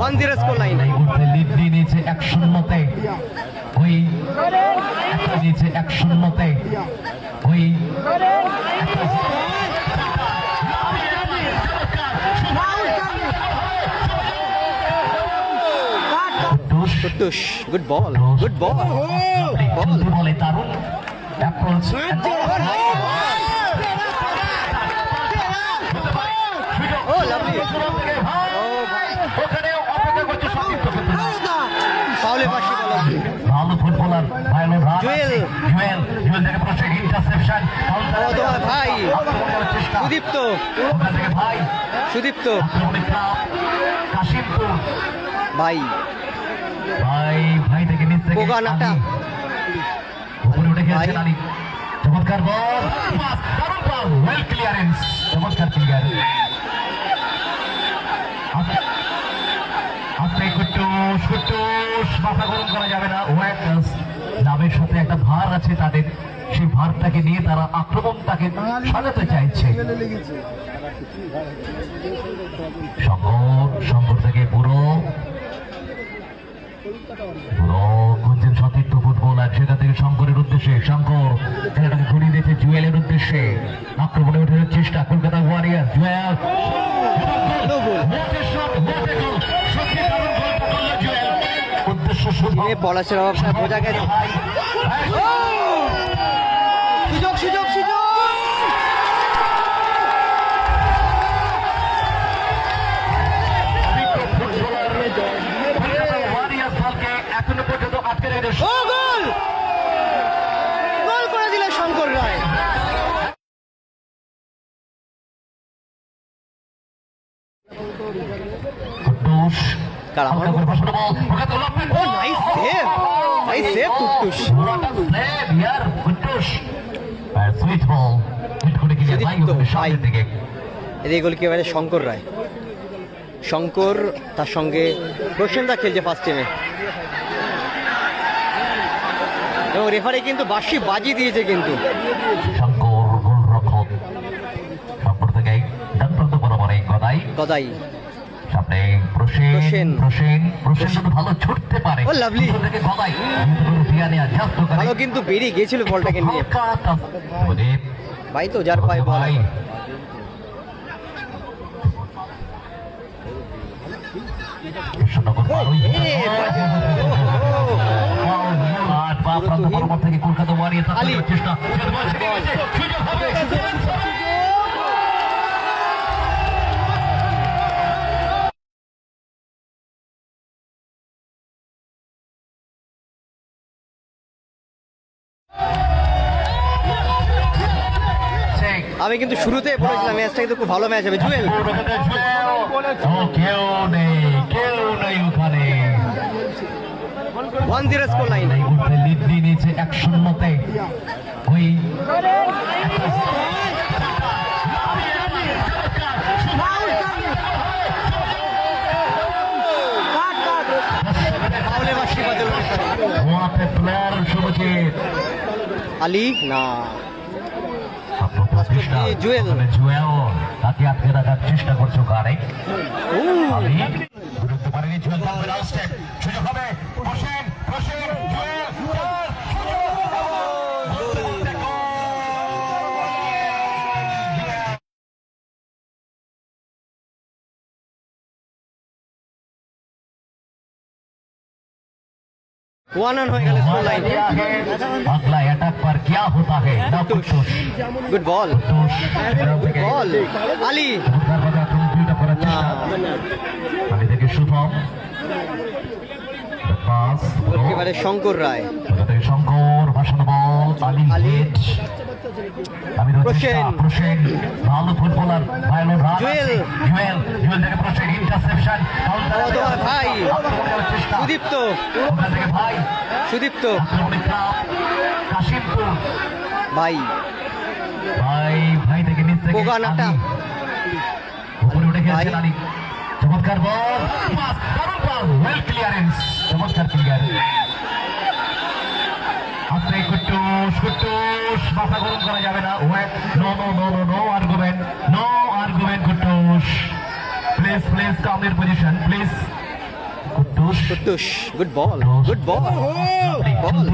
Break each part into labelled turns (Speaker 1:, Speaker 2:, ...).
Speaker 1: 1-0 score line.
Speaker 2: এই মুহূর্তে lead দিয়ে নিয়েছে 1-0-তে ওই নিয়েছে 1-0-তে ওই
Speaker 1: কুদ্দুস গুড বল
Speaker 2: বলে দারুণ অ্যাপ্রোচ
Speaker 1: ও লাভলি ফাউলে পাশে বল
Speaker 2: ভালো ফুটবলার ভালো রান
Speaker 1: জুয়েল
Speaker 2: থেকে প্রচুর ইন্টারসেপশন
Speaker 1: ভাই সুদীপ্ত
Speaker 2: কাশিমপুর
Speaker 1: ভাই
Speaker 2: ভাই থেকে নিচ থেকে
Speaker 1: পোগানাটা
Speaker 2: উপরে উঠে গেছেন আলী চমৎকার বল পাস দারুণ বল ওয়েল ক্লিয়ারেন্স চমৎকার ক্লিয়ার আপনি কুট্টুস মাথা গরম করা যাবে না ওয়াইটনেস নামের সাথে একটা ভার আছে তাদের সেই ভারটাকে নিয়ে তারা আক্রমণটাকে সাজাতে চাইছে শঙ্কর থেকে পুরো গুঞ্জন সতীর্থ ফুটবলার সেটা থেকে শঙ্করের উদ্দেশ্যে শঙ্কর খেলাটাকে ঘুরিয়ে দিয়েছে জুয়েলের উদ্দেশ্যে আক্রমণে ওঠার চেষ্টা কলকাতা ওয়ারিয়ার জুয়েল উদ্দেশ্য
Speaker 1: পলাশের অবস্থা বোঝা গেছে সুযোগ এখনো পর্যন্ত আটকে রেখেছে গোল করে দিল শঙ্কর রায়। একেবারে শঙ্কর রায় শঙ্কর তার সঙ্গে প্রসেনদা খেলছে ফার্স্ট টিমে এবং রেফারি কিন্তু বাঁশি বাজিয়ে দিয়েছে কিন্তু গদাই
Speaker 2: সামনে প্রসেন ভালো ছুটতে পারে
Speaker 1: ও লাভলি ভালো কিন্তু বেরিয়ে গিয়েছিল বলটাকে নিয়ে ভাই তো যার পায়ে বল
Speaker 2: কলকাতা ওয়ারিয়ার্স চেষ্টা
Speaker 1: আমি কিন্তু শুরুতে বলেছিলাম ম্যাচটা কিন্তু খুব ভালো ম্যাচ হবে জুয়েল
Speaker 2: কেউ নেই ওখানে
Speaker 1: 1-0 স্কোর লাইন।
Speaker 2: এই মুহূর্তে লিড দিয়ে নিয়েছে 1-0-তে ওই প্লেয়ার শুভজিৎ
Speaker 1: আলী না
Speaker 2: জুয়েল তাকে আটকে রাখার চেষ্টা করছো কারে ধরতে পারেনি জুয়েল সুযোগ হবে
Speaker 1: वन हो गया स्कोर लाइन।
Speaker 2: अगला अटैक पर क्या होता है
Speaker 1: गुड बॉल बॉल আলী
Speaker 2: থেকে শুভম পাস
Speaker 1: একেবারে শঙ্কর রায়
Speaker 2: শঙ্কর ভাষণ বল আলী প্রসেন ভালো ফুটবলার ভালো রান
Speaker 1: জুয়েল
Speaker 2: থেকে প্রসেন ইন্টারসেপশন
Speaker 1: ভাই সুদীপ্ত
Speaker 2: কাশিমপুর
Speaker 1: ভাই
Speaker 2: থেকে নিচ থেকে
Speaker 1: পোগানাটা
Speaker 2: উপরে উঠে গেছেন আলী চমৎকার বল পাস দারুণ বল ওয়েল ক্লিয়ারেন্স চমৎকার ক্লিয়ার আপনি কুট্টুস মাথা গরম করা যাবে না no argument Kuttus please come your position please
Speaker 1: Kuttus good ball good ball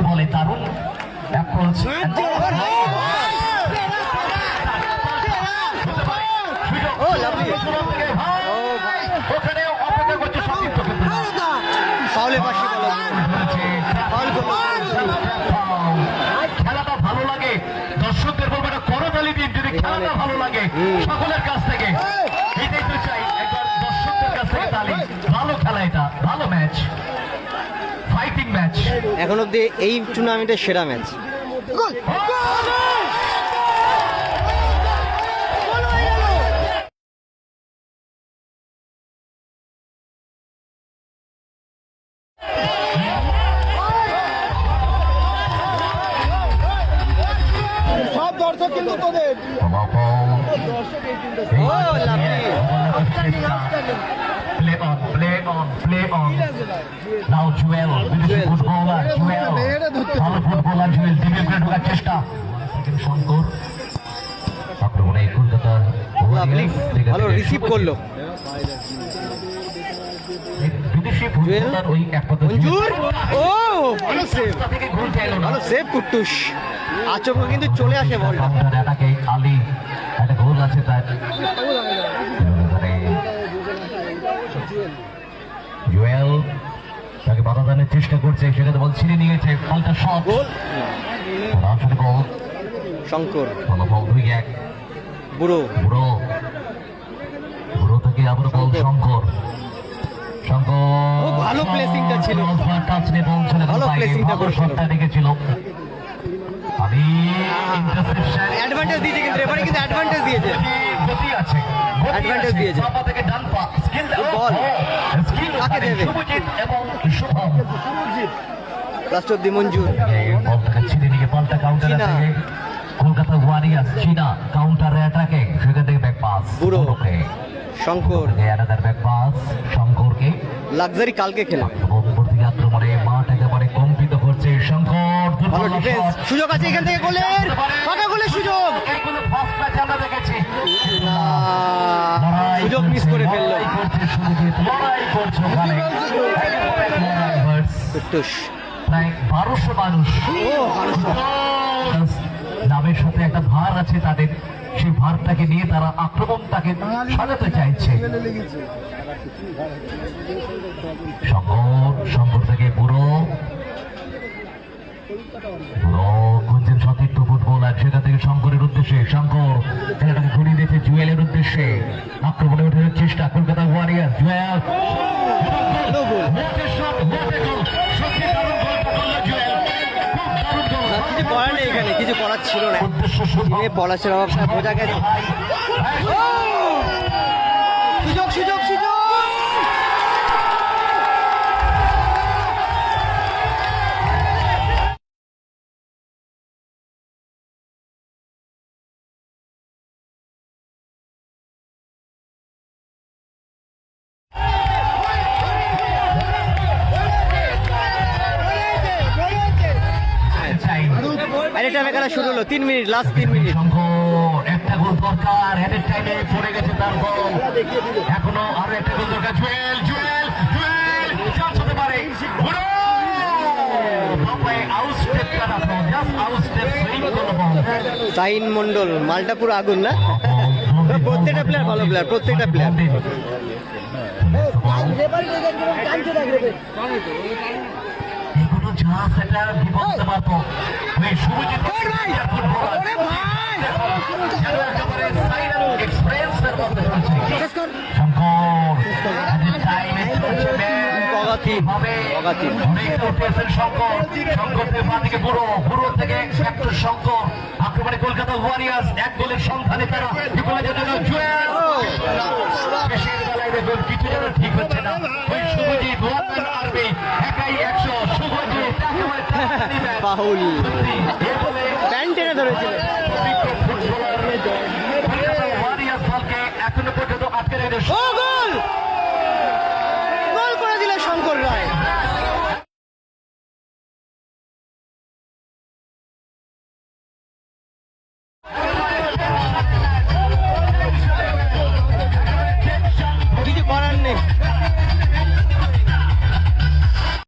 Speaker 2: বলে দারুণ অ্যাপ্রোচ
Speaker 1: ও লাভলি
Speaker 2: ওখানে অপেক্ষা করছে সতীর্থ
Speaker 1: ফাউলে পাশে বল ফাউল
Speaker 2: খেলাটা ভালো লাগে দর্শকদের বলবো এটা করতালি দিন যদি খেলাটা ভালো লাগে সকলের কাছ থেকে এটাই তো চাই একবার দর্শকদের কাছ থেকে তালি ভালো খেলা এটা ভালো ম্যাচ ফাইটিং ম্যাচ
Speaker 1: এখন অব্দি এই টুর্নামেন্টের সেরা ম্যাচ
Speaker 3: সব দর্শক কিন্তু তোদের
Speaker 1: ও lovely
Speaker 2: Play on. Now Joel, বিদেশি ফুটবলার Joel, ভালো ফুটবলার Joel, দিকে ঢোকার চেষ্টা। শঙ্কর, আক্রমণে কলকাতা
Speaker 1: লাভলি ভালো রিসিভ করলো
Speaker 2: বিদেশি ফুটবলার ওই একমাত্র
Speaker 1: মঞ্জুর ও ভালো সেভ
Speaker 2: থেকে গোল চাইলো না।
Speaker 1: ভালো সেভ কুট্টুস আচমকা কিন্তু চলে আসে বলটা
Speaker 2: কাউন্টার অ্যাটাকে আলী একটা গোল আছে তার জুয়েল তাকে বাধা দানের চেষ্টা করছে সেখানে বল ছিঁড়ে নিয়েছে পাল্টা শট
Speaker 1: গোল
Speaker 2: আসলে গোল
Speaker 1: শঙ্কর
Speaker 2: ফলাফল 2-1
Speaker 1: বুড়ো
Speaker 2: বুড়ো বুড়ো থেকে আবার বল শঙ্কর
Speaker 1: ও, ভালো প্লেসিংটা ছিল।
Speaker 2: টাচ নিয়ে বল চলে গেল
Speaker 1: ভালো
Speaker 2: বাইরে,
Speaker 1: প্লেসিংটা
Speaker 2: ভালো
Speaker 1: করেছিল।
Speaker 2: শটটা রেখেছিল আমি ইন্টারসেপশন
Speaker 1: অ্যাডভান্টেজ দিয়েছে কিন্তু এবারে কিন্তু অ্যাডভান্টেজ দিয়েছে
Speaker 2: গতি আছে
Speaker 1: Advantage দিয়েছে।
Speaker 2: বাঁ পা থেকে ডান পা স্কিল
Speaker 1: Good ball.
Speaker 2: স্কিল
Speaker 1: কাকে দেবে?
Speaker 2: শুভজিৎ এবং শুভম
Speaker 1: লাস্ট অব্দি মঞ্জুর
Speaker 2: বলটাকে ছিঁড়ে নিয়ে পাল্টা কাউন্টার
Speaker 1: চীনা।
Speaker 2: থেকে কলকাতা ওয়ারিয়ার্স চীনা কাউন্টার অ্যাটাকে সেখান থেকে ব্যাক পাস
Speaker 1: বুড়ো। শঙ্কর
Speaker 2: অ্যানাদার ব্যাক পাস শঙ্করকে
Speaker 1: লাক্সারি কালকে খেলে
Speaker 2: নম্বর থেকে আক্রমণে মাঠ একেবারে কম্পিত করছে শঙ্কর
Speaker 1: ভালো ডিফেন্স সুযোগ আছে এখান থেকে গোলের ফাঁকা গোলের সুযোগ
Speaker 2: এইগুলো ফার্স্ট ম্যাচ আমরা দেখেছি
Speaker 1: সুযোগ মিস করে ফেললো
Speaker 2: লড়াই করছে শুভজিৎ লড়াই করছে ওখানে
Speaker 1: কুট্টুস
Speaker 2: প্রায় 1200 মানুষ
Speaker 1: ও 1200
Speaker 2: নামের সাথে একটা ভার আছে তাদের সেই ভারটাকে নিয়ে তারা আক্রমণটাকে সাজাতে চাইছে শঙ্কর থেকে বুড়ো খুঁজছেন সতীর্থ ফুটবলার সেখান থেকে শঙ্করের উদ্দেশ্যে শঙ্কর খেলাটাকে ঘুরিয়ে দিয়েছে জুয়েলের উদ্দেশ্যে আক্রমণে ওঠার চেষ্টা কলকাতা ওয়ারিয়ার জুয়েল
Speaker 1: ভালো গোল কিছু করার নেই এখানে কিছু করার ছিল না টিমে পড়াশোনার অভাবটা বোঝা গেছে ও! সুযোগ সুযোগ সুযোগ আরেকটা খেলা শুরু হলো 3 মিনিট লাস্ট 3 মিনিট
Speaker 2: শঙ্কর একটা গোল দরকার হেডের টাইমে পড়ে গেছে তার গোল এখনো আরো একটা গোল দরকার জুয়েল জুয়েল জুয়েল চান্স হতে পারে বুড়ো বাপায় আউট স্টেপ করা তো জাস্ট আউট স্টেপ সুইং করলো বল
Speaker 1: সাইন মন্ডল মালটা পুরো আগুন না প্রত্যেকটা প্লেয়ার ভালো প্লেয়ার প্রত্যেকটা প্লেয়ার
Speaker 2: এগুলো যা সেটা বিপদ পারতো ওই শুভজিৎ এক্সপ্রেসের মধ্যে শঙ্কর আক্রমণে কলকাতা ওয়ারিয়ার্স এক গোলের সন্ধানে তারা কিছু যেন ঠিক হচ্ছে না ওই শুভজিৎ আর্মি একাই 100 শুভজিৎ
Speaker 1: বাহুল প্যান্ট টেনে ধরেছিল
Speaker 2: ওয়ারিয়ার্স দলকে এখনো পর্যন্ত আটকে রেখেছে
Speaker 1: ও গোল